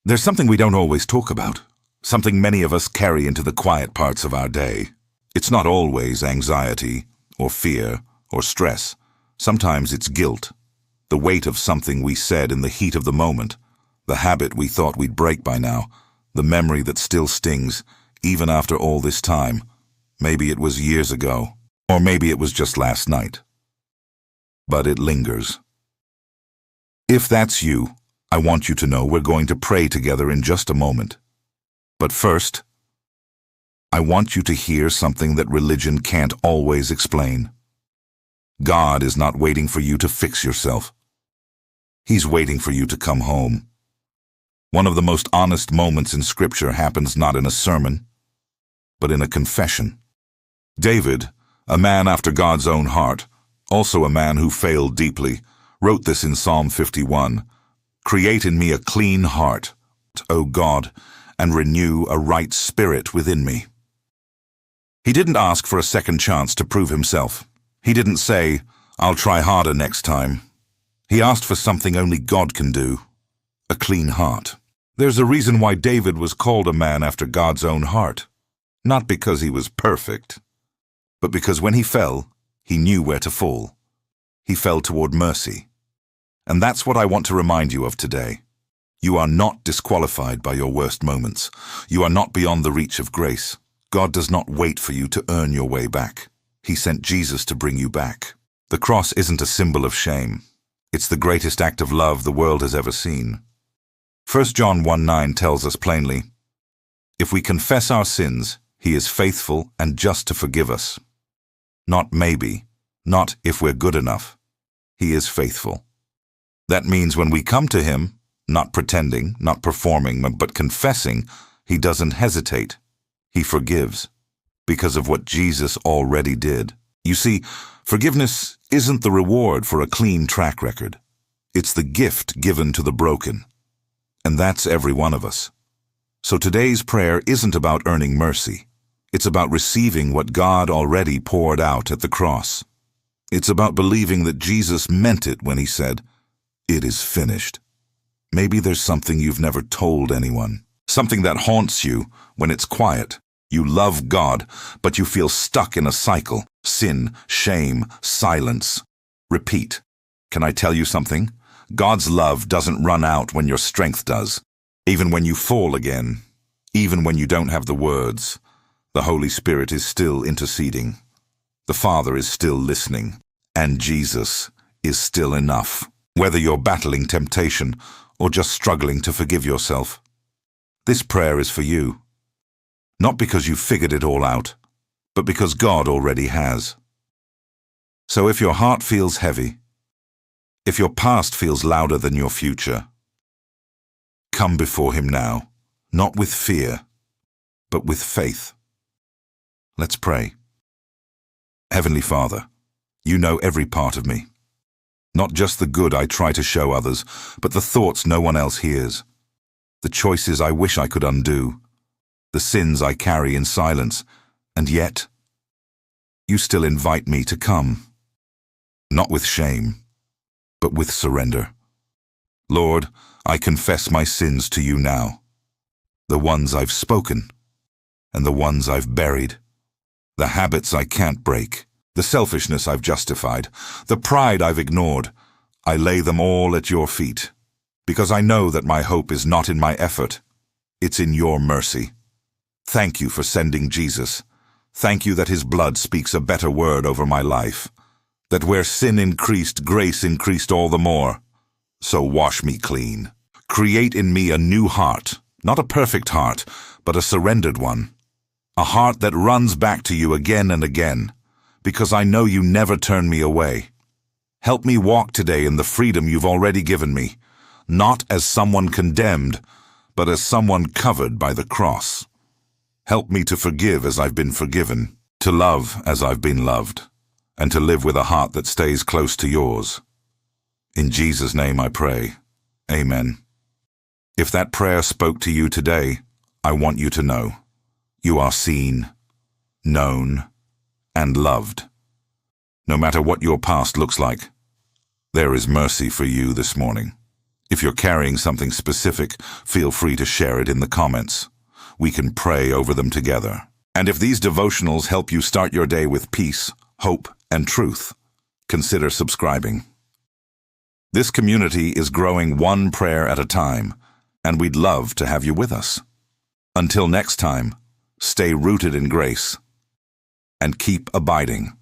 There's something we don't always talk about, something many of us carry into the quiet parts of our day. It's not always anxiety, or fear, or stress. Sometimes it's guilt, the weight of something we said in the heat of the moment, the habit we thought we'd break by now, the memory that still stings, even after all this time. Maybe it was years ago, or maybe it was just last night. But it lingers. If that's you, I want you to know we're going to pray together in just a moment. But first, I want you to hear something that religion can't always explain. God is not waiting for you to fix yourself. He's waiting for you to come home. One of the most honest moments in Scripture happens not in a sermon, but in a confession. David, a man after God's own heart, also a man who failed deeply, wrote this in Psalm 51. "Create in me a clean heart, O God, and renew a right spirit within me." He didn't ask for a second chance to prove himself. He didn't say, "I'll try harder next time." He asked for something only God can do, a clean heart. There's a reason why David was called a man after God's own heart. Not because he was perfect, but because when he fell, he knew where to fall. He fell toward mercy. And that's what I want to remind you of today. You are not disqualified by your worst moments. You are not beyond the reach of grace. God does not wait for you to earn your way back. He sent Jesus to bring you back. The cross isn't a symbol of shame. It's the greatest act of love the world has ever seen. 1 John 1:9 tells us plainly, "If we confess our sins, He is faithful and just to forgive us." Not maybe, not if we're good enough. He is faithful. That means when we come to Him, not pretending, not performing, but confessing, He doesn't hesitate. He forgives, because of what Jesus already did. You see, forgiveness isn't the reward for a clean track record. It's the gift given to the broken. And that's every one of us. So today's prayer isn't about earning mercy. It's about receiving what God already poured out at the cross. It's about believing that Jesus meant it when He said, "It is finished." Maybe there's something you've never told anyone, something that haunts you when it's quiet. You love God, but you feel stuck in a cycle. Sin, shame, silence. Repeat. Can I tell you something? God's love doesn't run out when your strength does. Even when you fall again, even when you don't have the words, the Holy Spirit is still interceding. The Father is still listening. And Jesus is still enough. Whether you're battling temptation or just struggling to forgive yourself, this prayer is for you. Not because you've figured it all out, but because God already has. So if your heart feels heavy, if your past feels louder than your future, come before Him now, not with fear, but with faith. Let's pray. Heavenly Father, You know every part of me. Not just the good I try to show others, but the thoughts no one else hears. The choices I wish I could undo. The sins I carry in silence. And yet, You still invite me to come. Not with shame, but with surrender. Lord, I confess my sins to You now. The ones I've spoken, and the ones I've buried. The habits I can't break. The selfishness I've justified, the pride I've ignored. I lay them all at Your feet, because I know that my hope is not in my effort. It's in Your mercy. Thank You for sending Jesus. Thank You that His blood speaks a better word over my life. That where sin increased, grace increased all the more. So wash me clean. Create in me a new heart, not a perfect heart, but a surrendered one. A heart that runs back to You again and again, because I know You never turn me away. Help me walk today in the freedom You've already given me, not as someone condemned, but as someone covered by the cross. Help me to forgive as I've been forgiven, to love as I've been loved, and to live with a heart that stays close to Yours. In Jesus' name I pray. Amen. If that prayer spoke to you today, I want you to know you are seen, known, and loved. No matter what your past looks like, there is mercy for you this morning. If you're carrying something specific, feel free to share it in the comments. We can pray over them together. And if these devotionals help you start your day with peace, hope, and truth, consider subscribing. This community is growing one prayer at a time, and we'd love to have you with us. Until next time, stay rooted in grace and keep abiding.